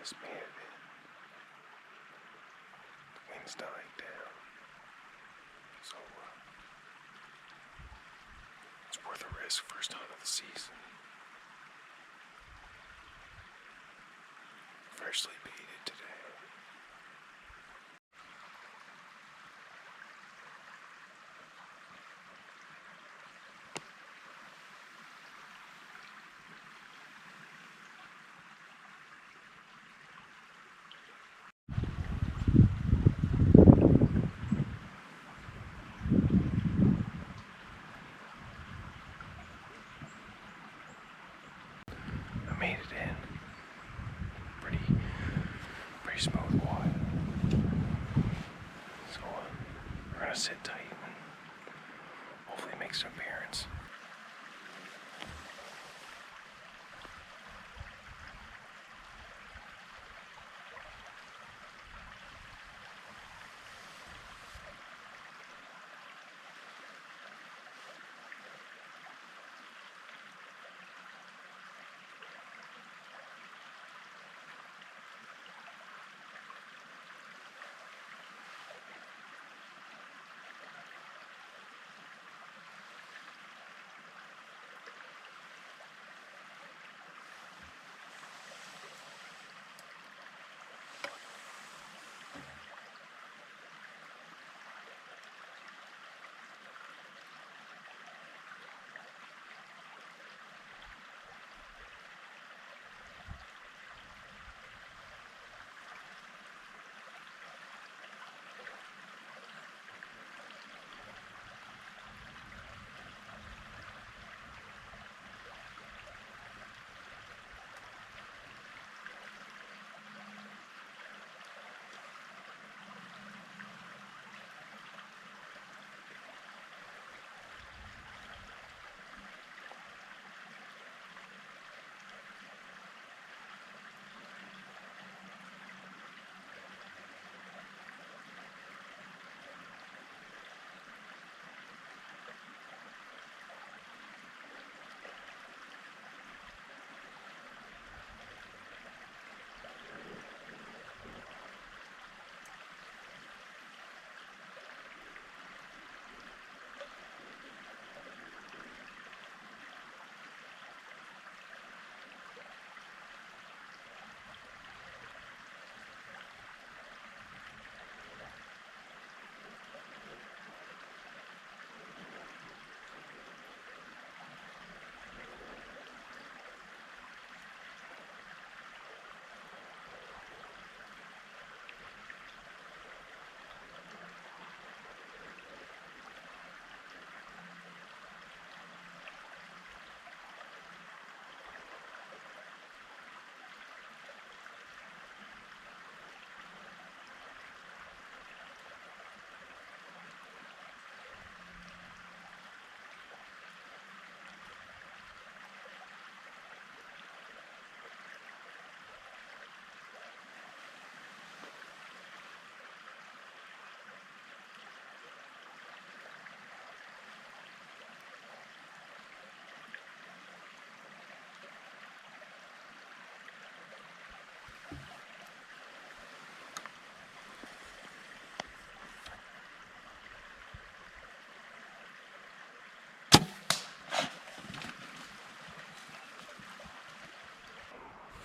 just made it in. The wind's dying down. So, it's worth a risk. First hunt of the season. Freshly baited today. I made it in. Pretty smooth water. So we're gonna sit tight and hopefully make some appearance.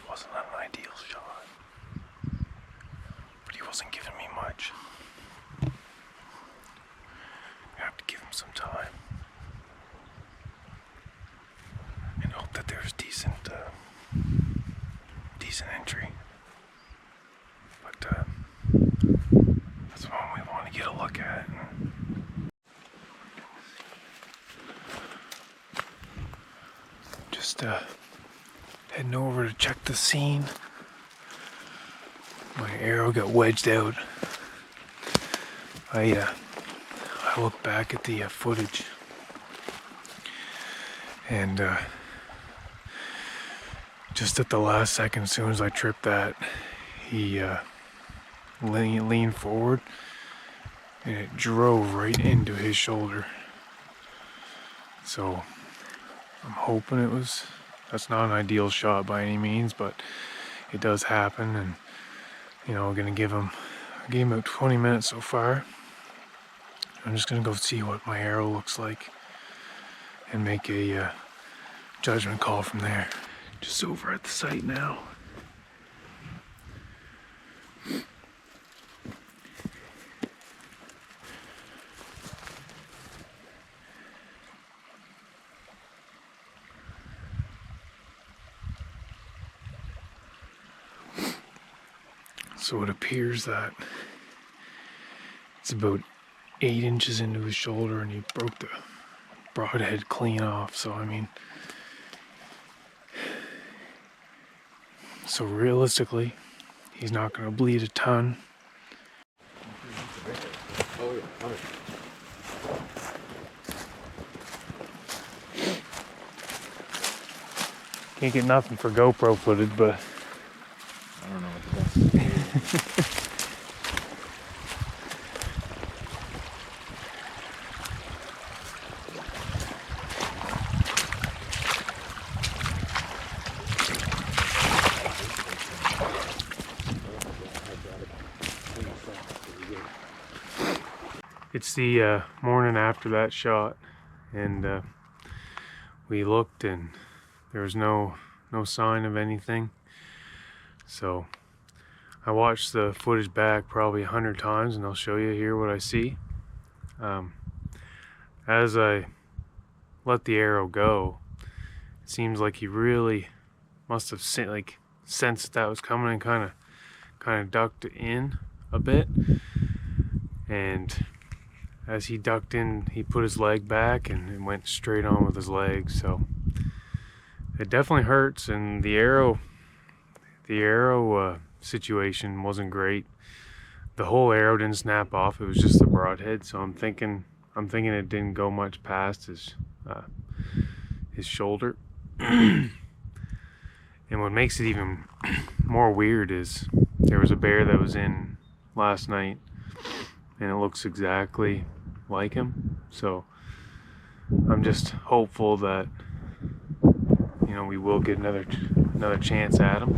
Wasn't an ideal shot, but he wasn't giving me much. I have to give him some time and hope that there's decent entry. But that's one we want to get a look at. Just heading over to check the scene. My arrow got wedged out. I looked back at the footage, and just at the last second, as soon as I tripped that, he leaned forward, and it drove right into his shoulder. So I'm hoping that's not an ideal shot by any means, but it does happen. And we're gonna give him about 20 minutes so far. I'm just gonna go see what my arrow looks like and make a judgment call from there. Just over at the site now. So it appears that it's about 8 inches into his shoulder and he broke the broadhead clean off. So I mean, so realistically, he's not going to bleed a ton. Can't get nothing for GoPro footage, but I don't know what the best is. It's the morning after that shot, and we looked and there was no sign of anything. So I watched the footage back probably 100 times, and I'll show you here what I see. As I let the arrow go, it seems like he really must have sensed that was coming and kind of ducked in a bit. And as he ducked in, he put his leg back and went straight on with his leg. So it definitely hurts, and the arrow situation wasn't great. The whole arrow didn't snap off; it was just the broadhead. So I'm thinking it didn't go much past his shoulder. And what makes it even more weird is there was a bear that was in last night, and it looks exactly like him. So I'm just hopeful that we will get another chance at him,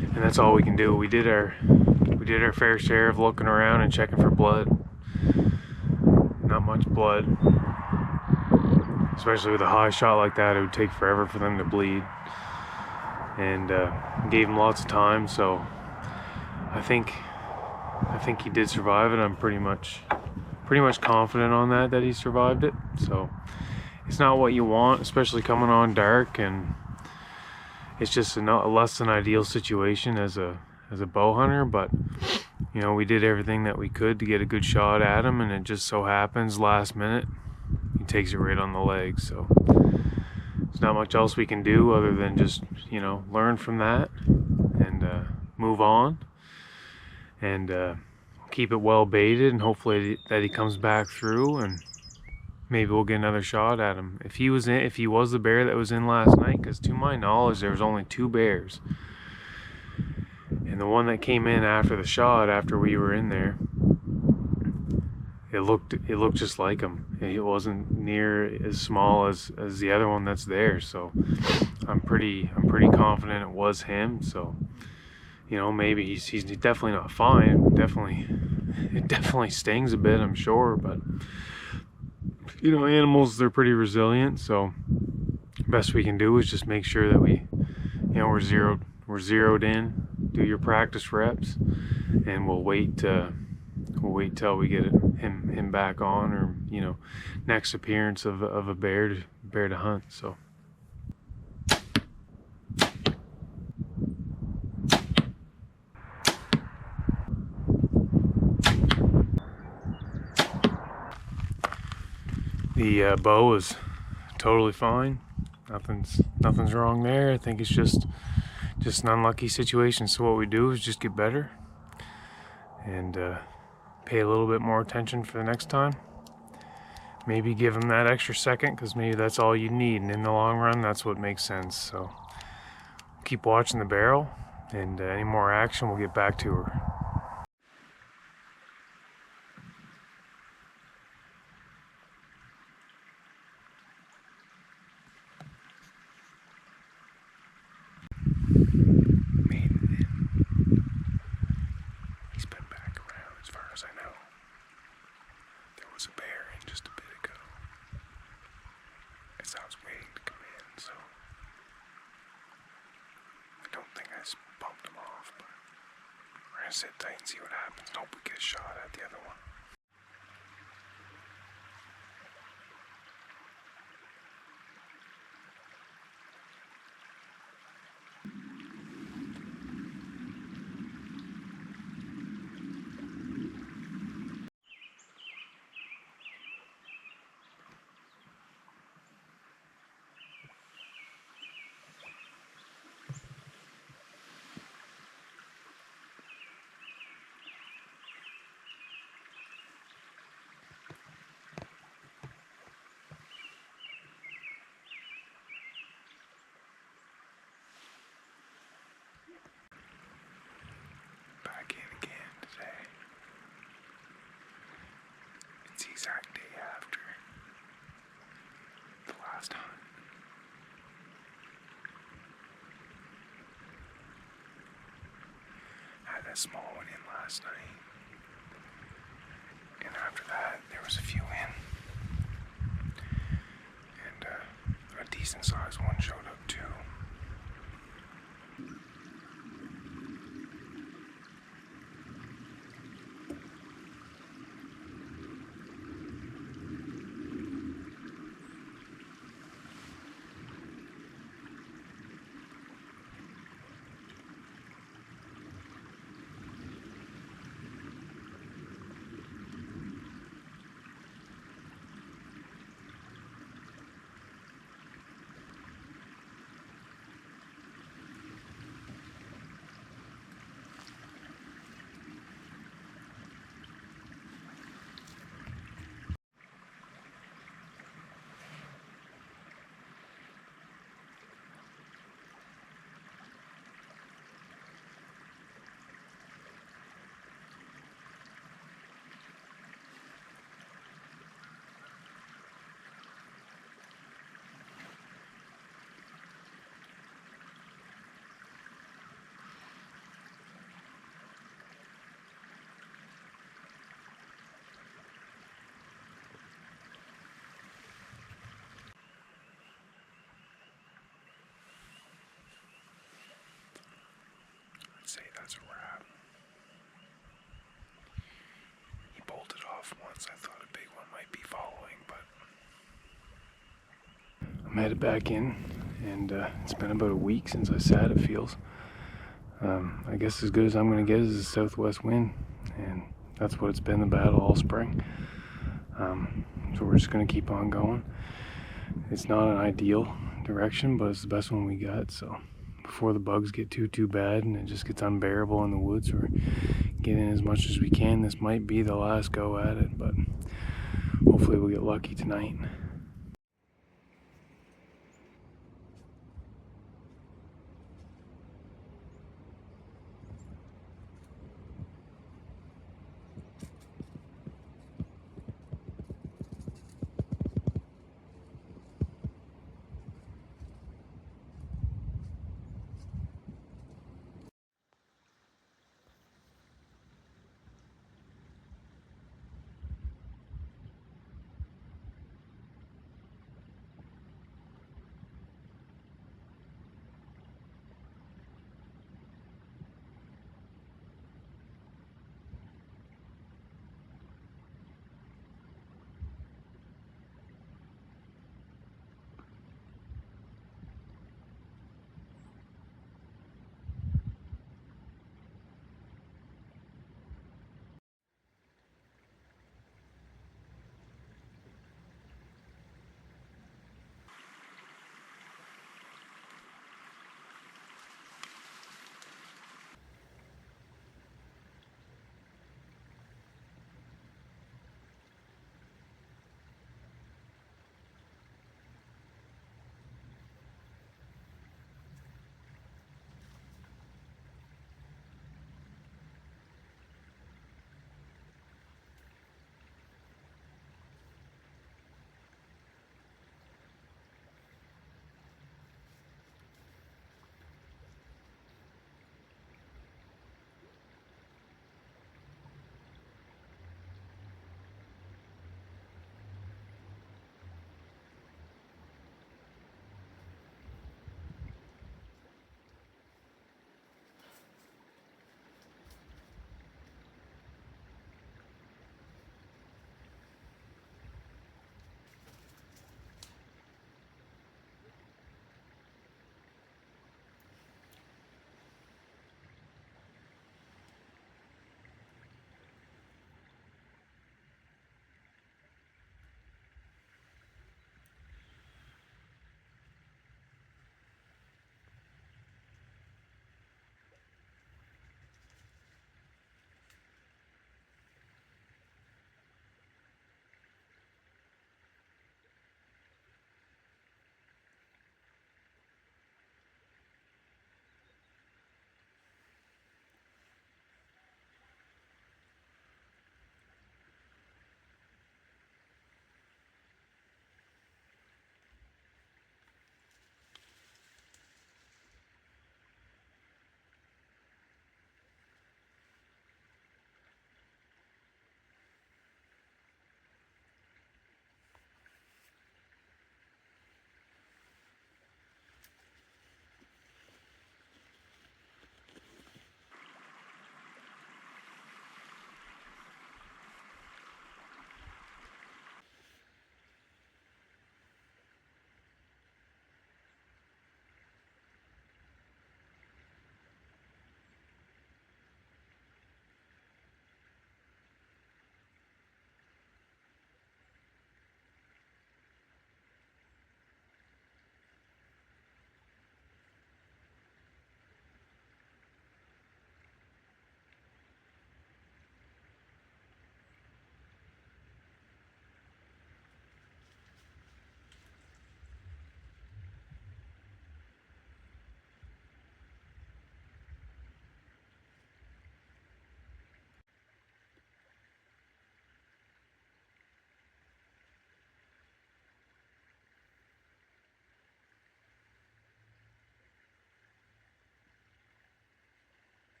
and that's all we can do. We did our fair share of looking around and checking for blood. Not much blood, especially with a high shot like that. It would take forever for them to bleed, and gave him lots of time. So I think he did survive it. I'm pretty much confident on that he survived it. So it's not what you want, especially coming on dark, and it's just a less than ideal situation as a bow hunter. But we did everything that we could to get a good shot at him, and it just so happens last minute he takes it right on the leg. So there's not much else we can do other than just learn from that and move on, and keep it well baited, and hopefully that he comes back through, and maybe we'll get another shot at him. If he was the bear that was in last night, because to my knowledge there was only 2 bears, and the one that came in after the shot, after we were in there, it looked just like him. It wasn't near as small as the other one that's there. So I'm pretty confident it was him. So maybe he's definitely not fine. It definitely stings a bit, I'm sure, but animals, they're pretty resilient. So best we can do is just make sure that we're zeroed in. Do your practice reps, and we'll wait till we get him back on, or next appearance of a bear to hunt. So the bow is totally fine. Nothing's wrong there. I think it's just an unlucky situation. So what we do is just get better and pay a little bit more attention for the next time. Maybe give him that extra second, because maybe that's all you need, and in the long run that's what makes sense. So keep watching the barrel, and any more action we'll get back to her. was waiting to come in, so I don't think I just bumped him off, but we're gonna sit tight and see what happens and hope we get a shot at the other one. Back in again today. It's the exact day after the last hunt. I had a small one in last night. And after that, there was a few in. And a decent sized one showed up too. I'd say that's a wrap. He bolted off once. I thought a big one might be following, but I'm headed back in, and it's been about a week since I sat, it feels. I guess as good as I'm going to get is a southwest wind, and that's what it's been the battle all spring. So we're just going to keep on going. It's not an ideal direction, but it's the best one we got, so before the bugs get too bad and it just gets unbearable in the woods, we're getting as much as we can. This might be the last go at it, but hopefully we'll get lucky tonight.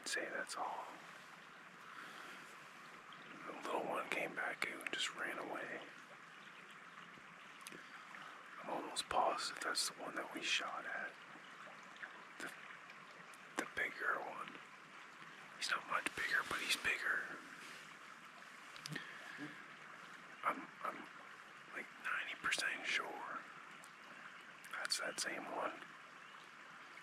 I'd say that's all. The little one came back and just ran away. I'm almost positive that's the one that we shot at. The bigger one. He's not much bigger, but he's bigger. I'm like 90% sure that's that same one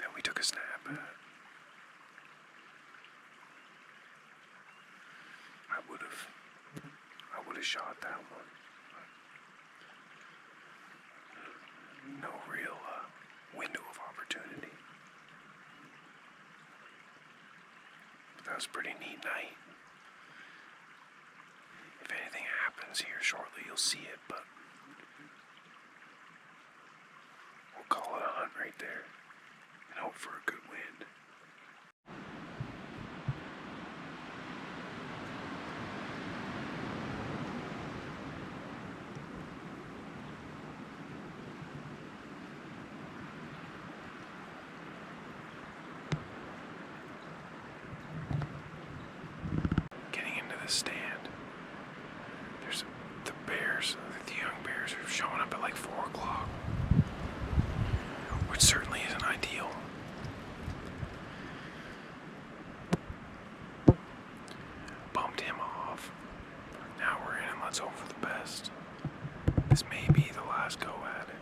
that we took a snap at. I would have shot that one. No real window of opportunity. But that was a pretty neat night. If anything happens here shortly, you'll see it, but we'll call it a hunt right there and hope for a good wind. Getting into the stand. There's the bears, the young bears are showing up at like 4 o'clock, which certainly isn't ideal. Bumped him off. Now we're in and let's hope for the best. This may be the last go at it.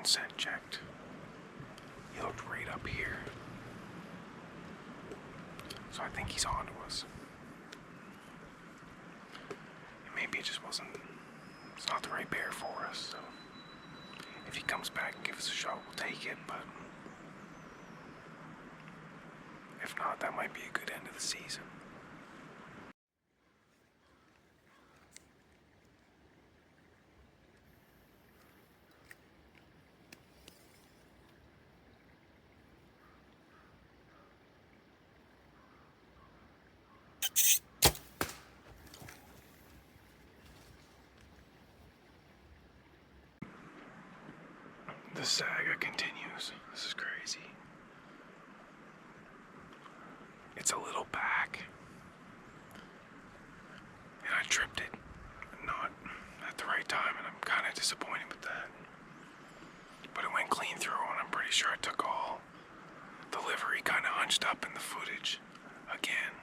and scent checked. He looked right up here. So I think he's on to us. And maybe it just wasn't, it's not the right bear for us, so if he comes back and gives us a shot, we'll take it, but if not, that might be a good end of the season. The saga continues. This is crazy. It's a little back. And I tripped it. Not at the right time, and I'm kind of disappointed with that. But it went clean through, and I'm pretty sure I took all. The livery kind of hunched up in the footage again.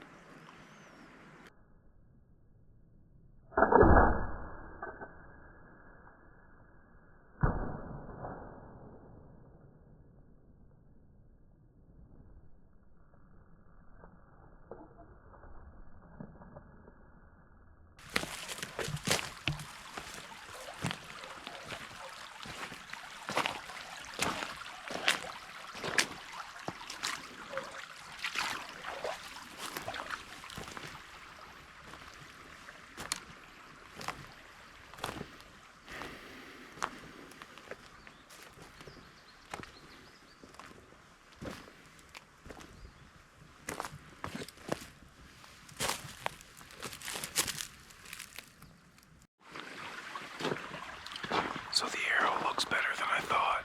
So the arrow looks better than I thought,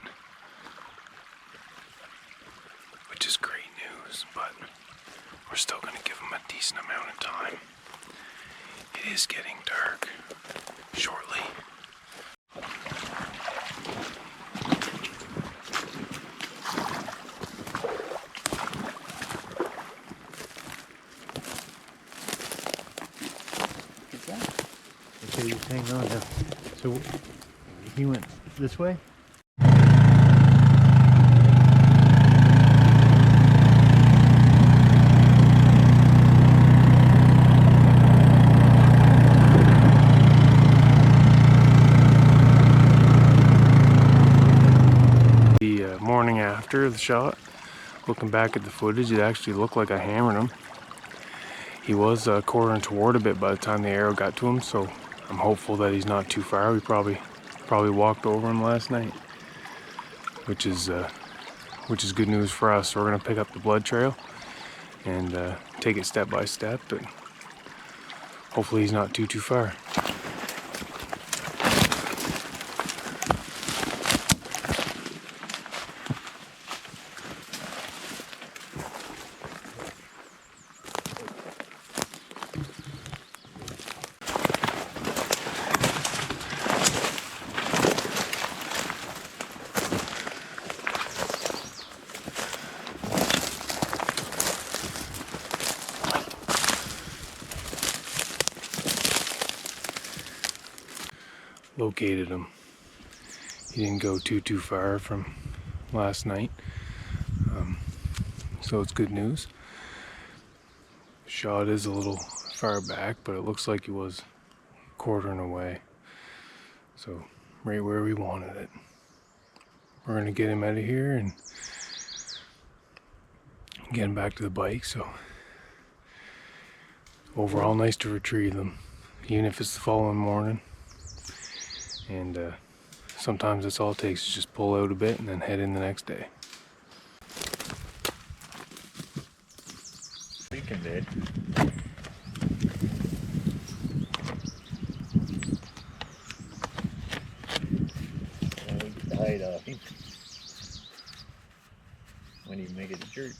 which is great news, but we're still going to give him a decent amount of time. It is getting dark shortly. Okay, hang on now. So he went this way? The morning after the shot, looking back at the footage, it actually looked like I hammered him. He was quartering toward a bit by the time the arrow got to him, so I'm hopeful that he's not too far. We probably walked over him last night, which is good news for us. So we're gonna pick up the blood trail and take it step by step, but hopefully he's not too far. Located him. He didn't go too far from last night, so it's good news. Shot is a little far back, but it looks like he was quartering away, so right where we wanted it. We're gonna get him out of here and get him back to the bike. So overall, nice to retrieve them, even if it's the following morning. And sometimes that's all it takes, is just pull out a bit and then head in the next day. Freaking dead. We died off him when he make it a jerk.